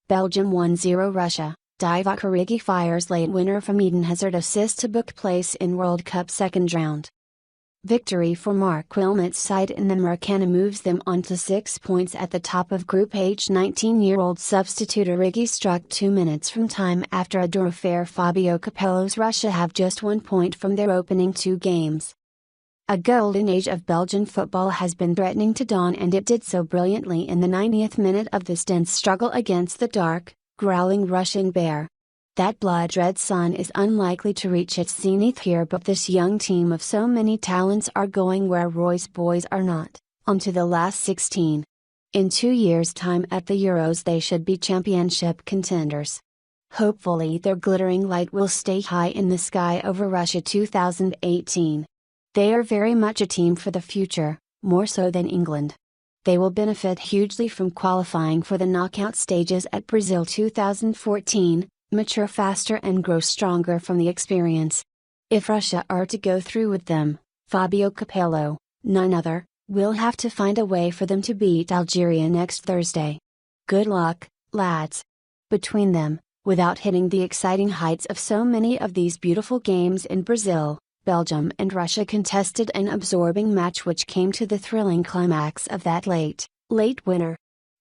Belgium 1-0 Russia. Divock Origi fires late winner from Eden Hazard assist to book place in World Cup second round. Victory for Marc Wilmot's side in the Maracana moves them on to 6 points at the top of Group H. 19-year-old substitute Origi struck 2 minutes from time after a draw affair. Fabio Capello's Russia have just 1 point from their opening 2 games. A golden age of Belgian football has been threatening to dawn, and it did so brilliantly in the 90th minute of this dense struggle against the dark, growling Russian bear. That blood-red sun is unlikely to reach its zenith here, but this young team of so many talents are going where Roy's boys are not, on to the last 16. In 2 years' time at the Euros they should be championship contenders. Hopefully their glittering light will stay high in the sky over Russia 2018. They are very much a team for the future, more so than England. They will benefit hugely from qualifying for the knockout stages at Brazil 2014, mature faster and grow stronger from the experience. If Russia are to go through with them, Fabio Capello, none other, will have to find a way for them to beat Algeria next Thursday. Good luck, lads. Between them, without hitting the exciting heights of so many of these beautiful games in Brazil, Belgium and Russia contested an absorbing match which came to the thrilling climax of that late winner.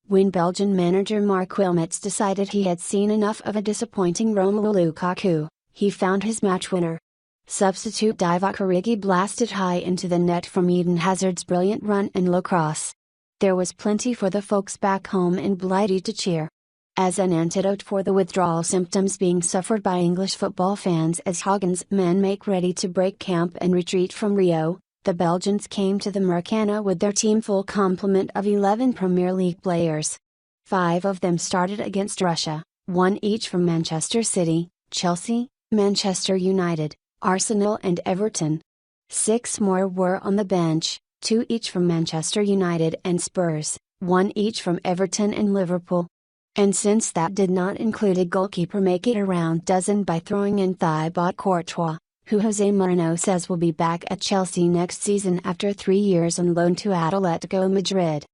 When Belgian manager Marc Wilmots decided he had seen enough of a disappointing Romelu Lukaku, he found his match winner. Substitute Divock Origi blasted high into the net from Eden Hazard's brilliant run and low cross. There was plenty for the folks back home in Blighty to cheer. As an antidote for the withdrawal symptoms being suffered by English football fans as Hagen's men make ready to break camp and retreat from Rio, the Belgians came to the Maracana with their team full complement of 11 Premier League players. 5 of them started against Russia, 1 each from Manchester City, Chelsea, Manchester United, Arsenal and Everton. 6 more were on the bench, 2 each from Manchester United and Spurs, 1 each from Everton and Liverpool. And since that did not include a goalkeeper, make it a round dozen by throwing in Thibaut Courtois, who Jose Mourinho says will be back at Chelsea next season after 3 years on loan to Atletico Madrid.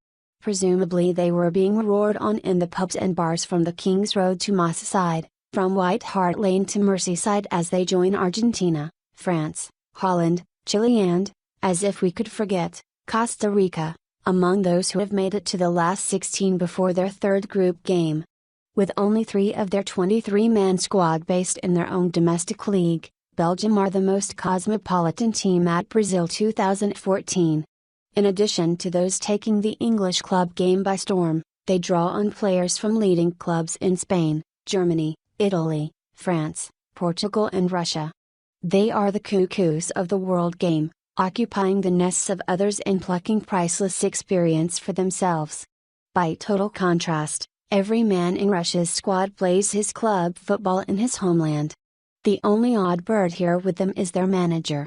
Presumably they were being roared on in the pubs and bars from the King's Road to Moss side, from White Hart Lane to Merseyside as they join Argentina, France, Holland, Chile and, as if we could forget, Costa Rica, among those who have made it to the last 16 before their third group game. With only 3 of their 23-man squad based in their own domestic league, Belgium are the most cosmopolitan team at Brazil 2014. In addition to those taking the English club game by storm, they draw on players from leading clubs in Spain, Germany, Italy, France, Portugal and Russia. They are the cuckoos of the world game, occupying the nests of others and plucking priceless experience for themselves. By total contrast, every man in Russia's squad plays his club football in his homeland. The only odd bird here with them is their manager.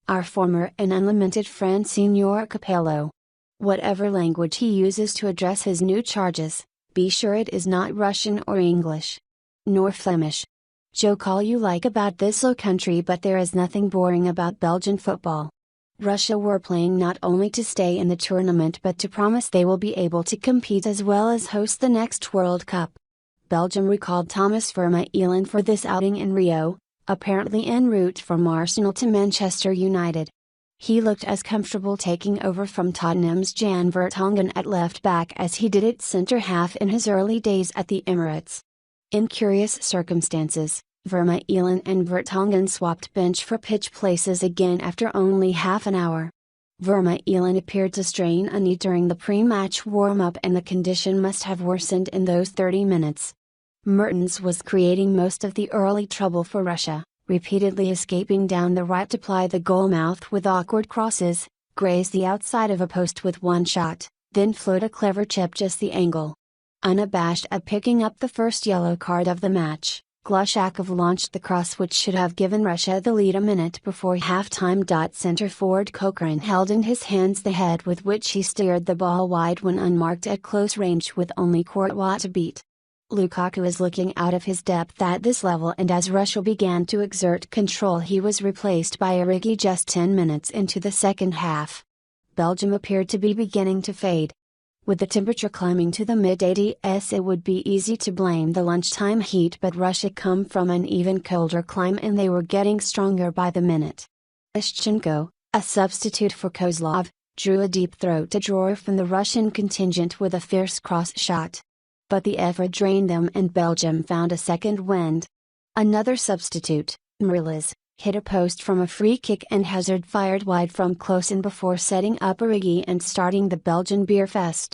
Our former and unlimited friend Senor Capello. Whatever language he uses to address his new charges, be sure it is not Russian or English. Nor Flemish. Joke all you like about this low country, but there is nothing boring about Belgian football. Russia were playing not only to stay in the tournament but to promise they will be able to compete as well as host the next World Cup. Belgium recalled Thomas Vermaelen for this outing in Rio, apparently en route from Arsenal to Manchester United. He looked as comfortable taking over from Tottenham's Jan Vertonghen at left back as he did at centre half in his early days at the Emirates. In curious circumstances, Vermaelen and Vertonghen swapped bench for pitch places again after only half an hour. Vermaelen appeared to strain a knee during the pre-match warm-up and the condition must have worsened in those 30 minutes. Mertens was creating most of the early trouble for Russia, repeatedly escaping down the right to ply the goal mouth with awkward crosses, grazed the outside of a post with one shot, then float a clever chip just the angle. Unabashed at picking up the first yellow card of the match, Glushakov launched the cross which should have given Russia the lead a minute before halftime. Centre forward Kokorin held in his hands the head with which he steered the ball wide when unmarked at close range with only Courtois to beat. Lukaku is looking out of his depth at this level, and as Russia began to exert control he was replaced by Origi just 10 minutes into the second half. Belgium appeared to be beginning to fade. With the temperature climbing to the mid-80s, it would be easy to blame the lunchtime heat, but Russia come from an even colder climate and they were getting stronger by the minute. Ishchenko, a substitute for Kozlov, drew a deep-throated drawer from the Russian contingent with a fierce cross shot. But the effort drained them and Belgium found a second wind. Another substitute, Mrliz, hit a post from a free kick and Hazard fired wide from close in before setting up Origi and starting the Belgian beer fest.